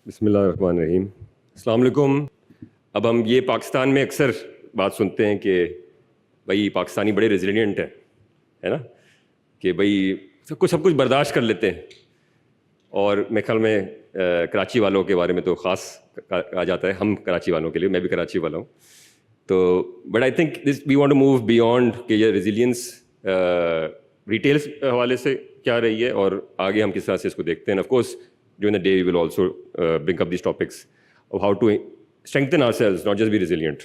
बिस्मिल्लाहिर्रहमानिर्रहीम। अस्सलाम वालेकुम। अब हम ये पाकिस्तान में अक्सर बात सुनते हैं कि भाई पाकिस्तानी बड़े रेजिलिएंट हैं, है ना, कि भाई सब कुछ बर्दाश्त कर लेते हैं। और मेरे ख्याल में कराची वालों के बारे में तो ख़ास कहा जाता है, हम कराची वालों के लिए, मैं भी कराची वाला हूँ। तो but I think this we want to move beyond कि ये रेजिलियंस रिटेल हवाले से क्या रही है और आगे हम किस तरह से इसको देखते हैं। Of course during the day we will also bring up these topics of how to strengthen ourselves, not just be resilient.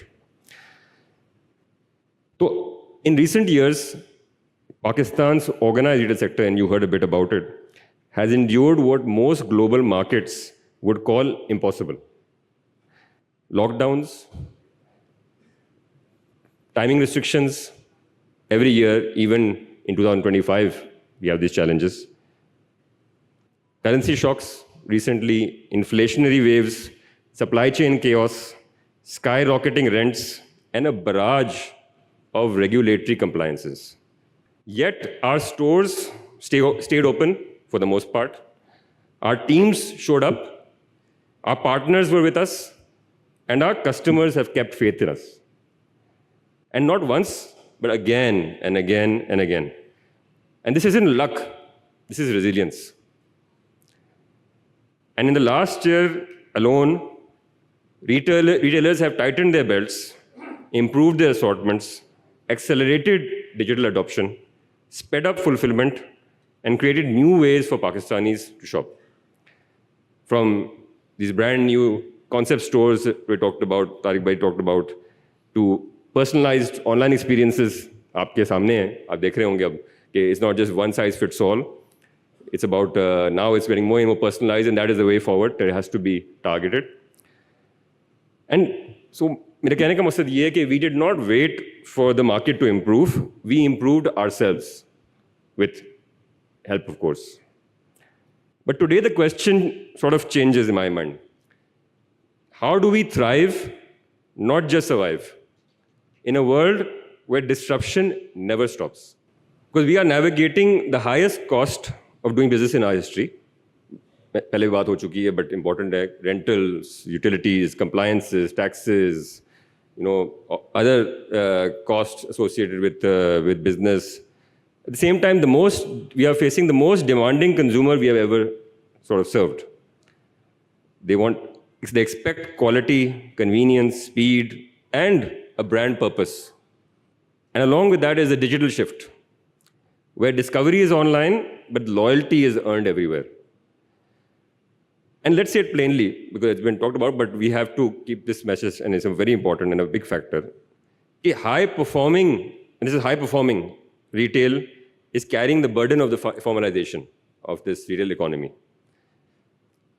So in recent years, Pakistan's organized retail sector, and you heard a bit about it, has endured what most global markets would call impossible. Lockdowns, timing restrictions, every year, even in 2025, we have these challenges. Currency shocks, recently inflationary waves, supply chain chaos, skyrocketing rents, and a barrage of regulatory compliances. Yet our stores stayed open for the most part. Our teams showed up, our partners were with us, and our customers have kept faith in us. And not once, but again and again and again. And this isn't luck, this is resilience. And in the last year alone, retailers have tightened their belts, improved their assortments, accelerated digital adoption, sped up fulfillment, and created new ways for Pakistanis to shop. From these brand new concept stores that we talked about, Tariq Bhai talked about, to personalized online experiences. आपके सामने हैं, आप देख रहे होंगे अब कि it's not just one size fits all. It's about now it's getting more and more personalized, and that is the way forward. It has to be targeted. And so मेरे कहने का मकसद ये है कि we did not wait for the market to improve. We improved ourselves with help, of course. But today the question sort of changes in my mind. How do we thrive, not just survive, in a world where disruption never stops? Because we are navigating the highest cost of doing business in our history. पहले भी बात हो चुकी है, but important है. Rentals, utilities, compliances, taxes, other costs associated with business. At the same time, we are facing the most demanding consumer we have ever sort of served. They expect quality, convenience, speed, and a brand purpose. And along with that is a digital shift, where discovery is online, but loyalty is earned everywhere. And let's say it plainly, because it's been talked about, but we have to keep this message, and it's a very important and a big factor. This is high-performing retail is carrying the burden of the formalization of this retail economy.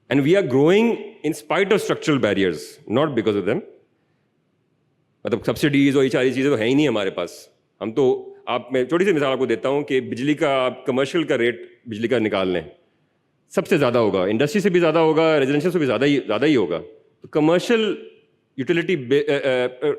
And we are growing in spite of structural barriers, not because of them. मतलब subsidies और ये सारी चीज़ें तो है ही नहीं हमारे पास. हम तो मैं छोटी सी मिसाल आपको देता हूँ कि बिजली का आप कमर्शियल का रेट बिजली का निकाल लें, सबसे ज़्यादा होगा, इंडस्ट्री से भी ज़्यादा होगा, रेजिडेंशियल से भी ज़्यादा ही होगा. तो commercial utility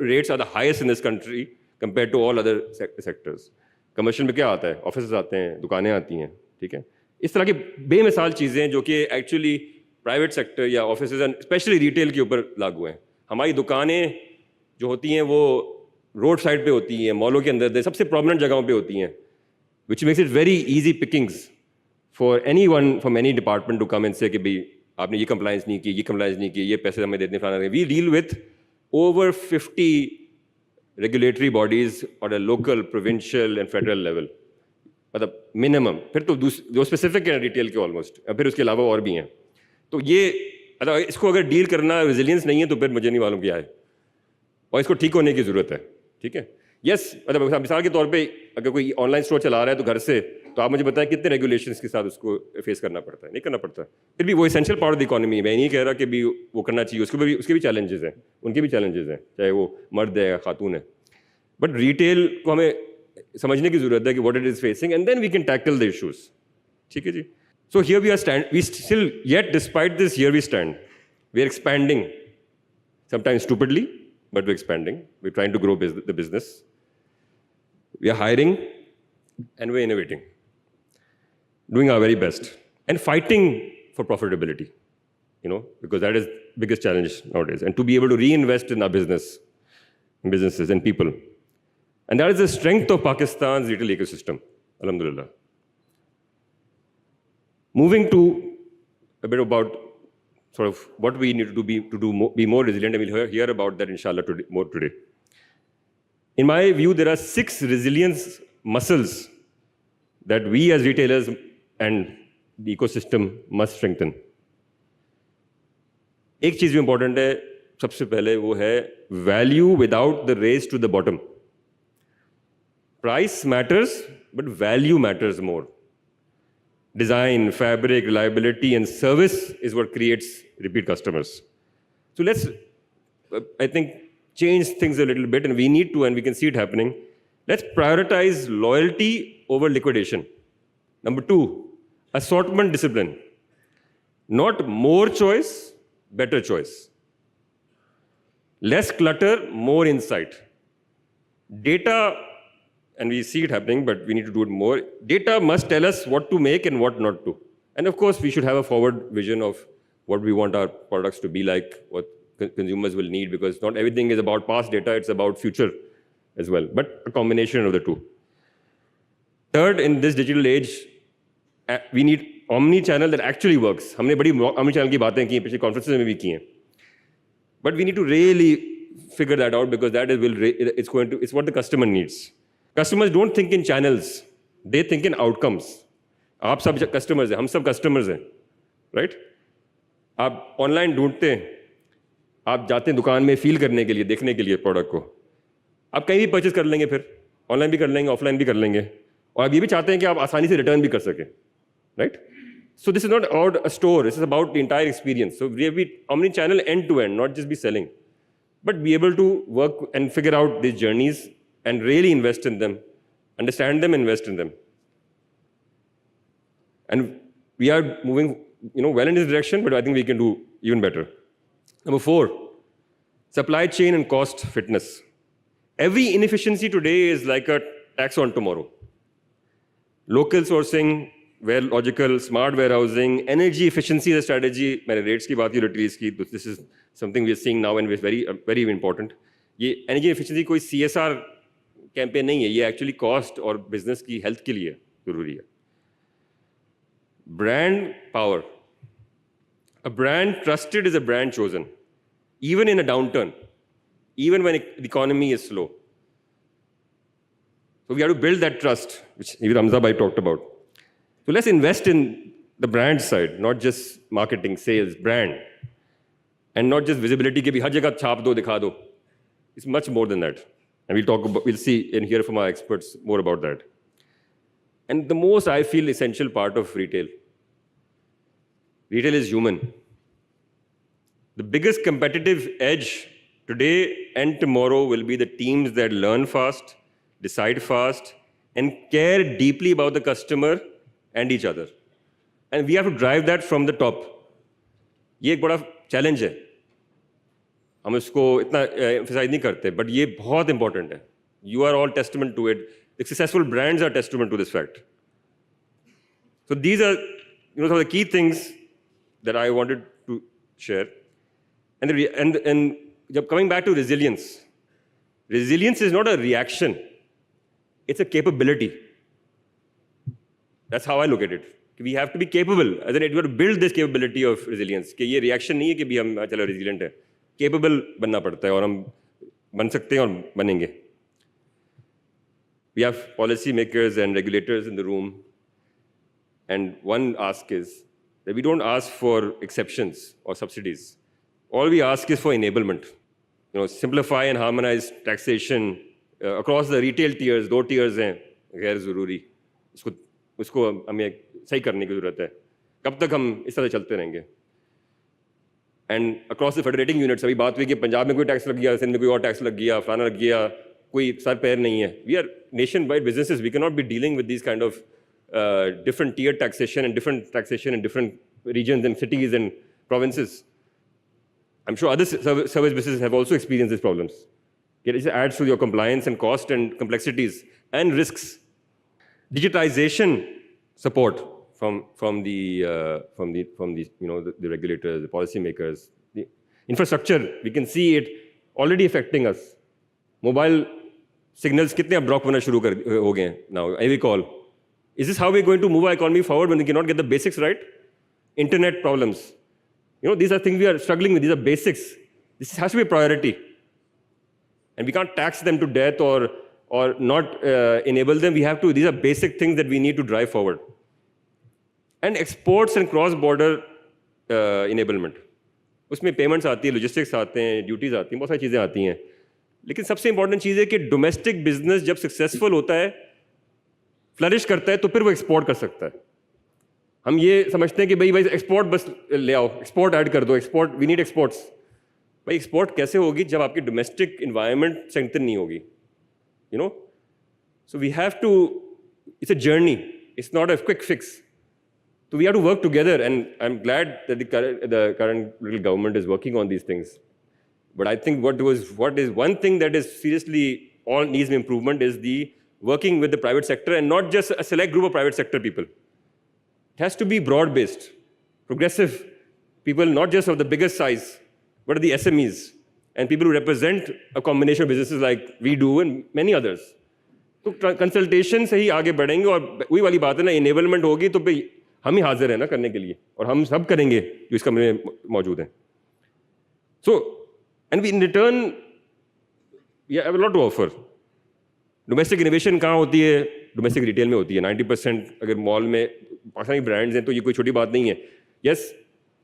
rates are the highest in this country compare to all other sectors. Commercial में क्या आता है? ऑफिस आते हैं, दुकानें आती हैं, ठीक है. इस तरह की बेमिसाल चीज़ें जो कि एक्चुअली प्राइवेट सेक्टर या ऑफिस स्पेशली रिटेल के ऊपर लागू हैं. हमारी दुकानें जो होती हैं वो रोड साइड पे होती हैं, मॉलों के अंदर सबसे प्रोमिनेंट जगहों पे होती हैं, which makes it very easy pickings for any one from any department to come and say कि भाई आपने ये कंप्लायंस नहीं की, ये कंप्लायंस नहीं की, ये पैसे हमें देने फलाना. We deal with over 50 regulatory bodies और a local, provincial and federal level, मतलब मिनिमम. फिर तो जो स्पेसिफिक है रिटेल के ऑलमोस्ट, फिर उसके अलावा और भी हैं. तो ये इसको अगर डील करना रेजिलियंस नहीं है तो फिर मुझे नहीं मालूम क्या है, और इसको ठीक होने की ज़रूरत है. ठीक है. यस, मतलब मिसाल के तौर पे अगर कोई ऑनलाइन स्टोर चला रहा है तो घर से, तो आप मुझे बताएं कितने रेगुलेशंस के साथ उसको फेस करना पड़ता है? नहीं करना पड़ता. फिर भी वो essential part of the economy है. मैं नहीं कह रहा कि भी वो करना चाहिए, उसके भी चैलेंजेस हैं, उनके भी चैलेंजेस हैं, चाहे वो मर्द है या खातून है. बट रिटेल को हमें समझने की ज़रूरत है कि what it is facing, and then we can tackle the issues. ठीक है जी. So here we still, yet despite this, here we stand. We are expanding, sometimes stupidly, but we're expanding. We're trying to grow the business. We are hiring, and we're innovating, doing our very best, and fighting for profitability because that is biggest challenge nowadays. And to be able to reinvest in our businesses and people. And that is the strength of Pakistan's retail ecosystem, alhamdulillah. Moving to a bit about sort of what we need to be more resilient, and we'll hear about that inshallah more today. In my view, there are 6 resilience muscles that we as retailers and the ecosystem must strengthen. एक चीज भी important है, सबसे पहले वो है value without the race to the bottom. Price matters, but value matters more. Design, fabric, reliability, and service is what creates repeat customers. So let's, I think, change things a little bit, and we need to, and we can see it happening. Let's prioritize loyalty over liquidation. Number 2, assortment discipline. Not more choice, better choice. Less clutter, more insight. Data, and we see it happening, but we need to do it more. Data must tell us what to make and what not to. And of course, we should have a forward vision of what we want our products to be like, what consumers will need, because not everything is about past data, it's about future as well, but a combination of the two. Third, in this digital age, we need omni-channel that actually works. हमने बड़ी omni-channel की बातें की, पिछले conferences में भी की हैं. But we need to really figure that out, because that is it's what the customer needs. Customers don't think in channels, they think in outcomes. आप सब customers हैं, हम सब customers हैं, right? आप online ढूंढते हैं, आप जाते हैं दुकान में फील करने के लिए, देखने के लिए प्रोडक्ट को. आप कहीं भी परचेज कर लेंगे, फिर ऑनलाइन भी कर लेंगे, ऑफलाइन भी कर लेंगे, और आप ये भी चाहते हैं कि आप आसानी से रिटर्न भी कर सकें, right? So this is not about a store, this is about the entire experience. So we have to be omni-channel end to end, not just be selling, but be able to work and figure out these journeys and really invest in them, understand them, invest in them. And we are moving, well in this direction, but I think we can do even better. Number 4, supply chain and cost fitness. Every inefficiency today is like a tax on tomorrow. Local sourcing, where logical, smart warehousing, energy efficiency is a strategy. मैंने rates की बात की, utilities की. This is something we are seeing now and it's very, very important. ये energy efficiency कोई CSR campaign नहीं है. ये actually cost और business की health के लिए जरूरी है. Brand power. A brand trusted is a brand chosen, even in a downturn, even when the economy is slow. So we have to build that trust, which even Hamza Bhai talked about. So let's invest in the brand side, not just marketing, sales, brand. And not just visibility ke bhi har jagah chhap do, dikha do. It's much more than that. And we'll see and hear from our experts more about that. And the most, I feel, essential part of retail. Retail is human. The biggest competitive edge today and tomorrow will be the teams that learn fast, decide fast, and care deeply about the customer and each other. And we have to drive that from the top. ये एक बड़ा challenge है. हम इसको इतना emphasize नहीं करते, but ये बहुत important है. You are all testament to it. The successful brands are testament to this fact. So these are, some of the key things that I wanted to share. And coming back to resilience. Resilience is not a reaction. It's a capability. That's how I look at it. We have to be capable. As in, we have to build this capability of resilience. कि ये reaction नहीं है कि भी हम चलो resilient है. Capable बनना पड़ता है और हम बन सकते हैं और बनेंगे. We have policy makers and regulators in the room. And one ask is that we don't ask for exceptions or subsidies. All we ask is for enablement. Simplify and harmonize taxation across the retail tiers. 2 tiers हैं, गैर ज़रूरी. उसको हमें सही करने की ज़रूरत है. कब तक हम इस तरह चलते रहेंगे? And across the federating units, अभी बात हुई कि पंजाब में कोई टैक्स लग गया, सिंध में कोई और टैक्स लग गया, फलाना लग गया, कोई सर पैर नहीं है. We are nation-wide businesses. We cannot be dealing with these kind of different tier taxation and different taxation in different regions and cities and provinces. I'm sure other service businesses have also experienced these problems. It adds to your compliance and cost and complexities and risks. Digitization support from the the regulators, the policymakers, the infrastructure. We can see it already affecting us. Mobile signals कितने अब drop होना शुरू हो गए हैं now. Every call. Is this how we're going to move our economy forward when we cannot get the basics right? Internet problems. These are things we are struggling with. These are basics. This has to be a priority. And we can't tax them to death or not enable them. We have to, these are basic things that we need to drive forward. And exports and cross-border enablement. उसमें payments आती है, logistics आते हैं, duties आती हैं, बहुत सारी चीज़ें आती हैं. लेकिन सबसे important चीज़ है कि domestic business जब successful होता है, flourish करता है, तो फिर वो export कर सकता है. हम ये समझते हैं कि भाई export बस ले आओ, export add कर दो, export, we need exports. भाई export कैसे होगी जब आपकी domestic environment strengthen नहीं होगी? So we have to, it's a journey. It's not a quick fix. So we have to work together, and I'm glad that the current little government is working on these things. But I think what is one thing that is seriously all needs improvement is the working with the private sector, and not just a select group of private sector people. It has to be broad-based, progressive people, not just of the biggest size, but the SMEs, and people who represent a combination of businesses like we do and many others. तो consultation से ही आगे बढ़ेंगे, और वही वाली बात है ना, इनेबलमेंट होगी तो भाई हम ही हाजिर हैं ना करने के लिए, और हम सब करेंगे जो इस कमरे में मौजूद हैं. So, and we in return, we have a lot to offer. Domestic innovation कहाँ होती है? डोमेस्टिक रिटेल में होती है. 90% अगर मॉल में पाकिस्तानी ब्रांड्स हैं तो ये कोई छोटी बात नहीं है. यस,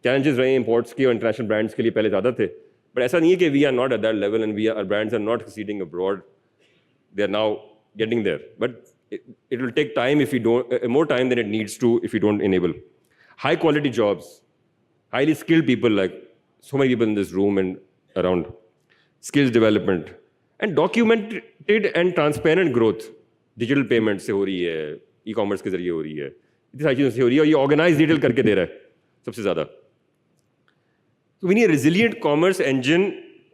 चैलेंजेस रहे इंपोर्ट्स की और इंटरनेशनल ब्रांड्स के लिए पहले ज़्यादा थे, बट ऐसा नहीं है कि we are not at that level and our brands are not succeeding abroad. They are now getting there, but it will take time if we don't, more time than it needs to if we don't enable. High quality jobs, highly skilled people, like so many people in this room and around. Skills development, and documented and transparent growth. Digital payments से हो रही है, e-commerce के जरिए हो रही है, इतनी सारी चीज़ों से हो रही है, और ये organized retail करके दे रहा है सबसे ज़्यादा. So we need a resilient commerce engine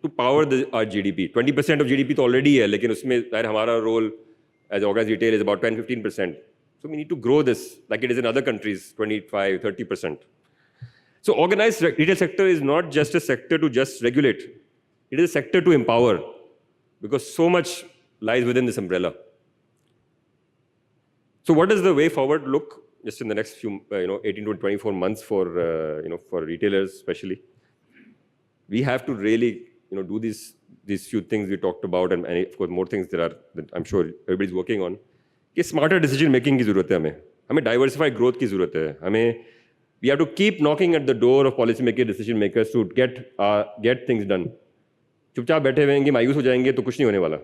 to power our GDP. 20% of GDP तो already है, लेकिन उसमें हमारा role as organized retail is about 10-15%. So we need to grow this like it is in other countries, 25-30%. So organized retail sector is not just a sector to just regulate. It is a sector to empower, because so much lies within this umbrella. So what does the way forward look just in the next few, 18 to 24 months for, for retailers especially? We have to really, do these few things we talked about, and of course more things that I'm sure everybody's working on. कि smarter decision making की ज़रूरत है हमें diversified growth की ज़रूरत है we have to keep knocking at the door of policy maker, decision makers to get things done. चुपचाप बैठे रहेंगे, मायूस हो जाएंगे तो कुछ नहीं होने वाला.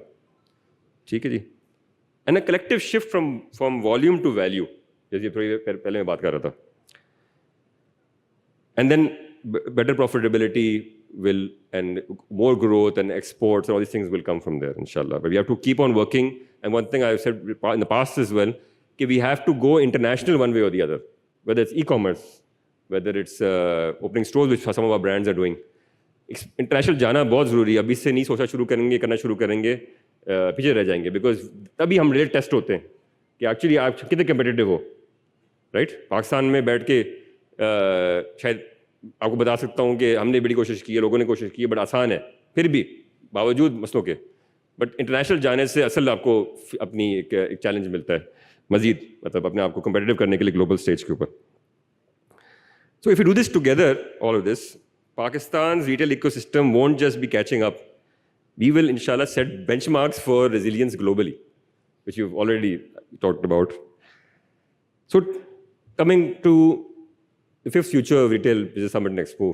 ठीक है जी. And a collective shift from volume to value, जैसे थोड़ी पहले मैं बात कर रहा था. And then better profitability will, and more growth and exports and all these things will come from there, inshallah. But we have to keep on working. And one thing I've said in the past as well, we have to go international one way or the other, whether it's e-commerce, whether it's opening stores, which some of our brands are doing. International जाना बहुत ज़रूरी है. अभी से नहीं सोचा शुरू करेंगे, करना शुरू करेंगे, पीछे रह जाएंगे, because तभी हम रियल टेस्ट होते हैं कि एक्चुअली आप कितने कम्पिटिटिव हो, राइट? पाकिस्तान में बैठ के शायद आपको बता सकता हूँ कि हमने बड़ी कोशिश की है, लोगों ने कोशिश की है, बट आसान है फिर भी बावजूद मसलों के. बट इंटरनेशनल जाने से असल आपको अपनी एक चैलेंज मिलता है मजीद, मतलब अपने आप को कम्पिटिटिव करने के लिए ग्लोबल स्टेज के ऊपर. So if you do this together, all of this, Pakistan's retail ecosystem won't just be catching up. We will, inshallah, set benchmarks for resilience globally, which you've already talked about. So, coming to the fifth future of retail business summit and expo.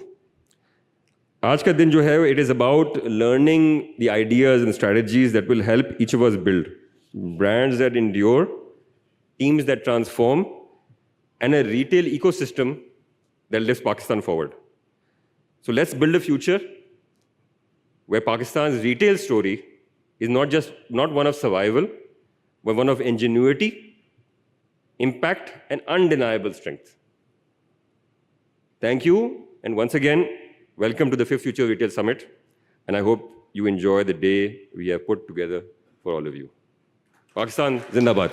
आज का दिन जो है, it is about learning the ideas and strategies that will help each of us build brands that endure, teams that transform, and a retail ecosystem that lifts Pakistan forward. So let's build a future where Pakistan's retail story is not one of survival, but one of ingenuity, impact, and undeniable strength. Thank you, and once again, welcome to the 5th Future Retail Summit, and I hope you enjoy the day we have put together for all of you. Pakistan Zindabad.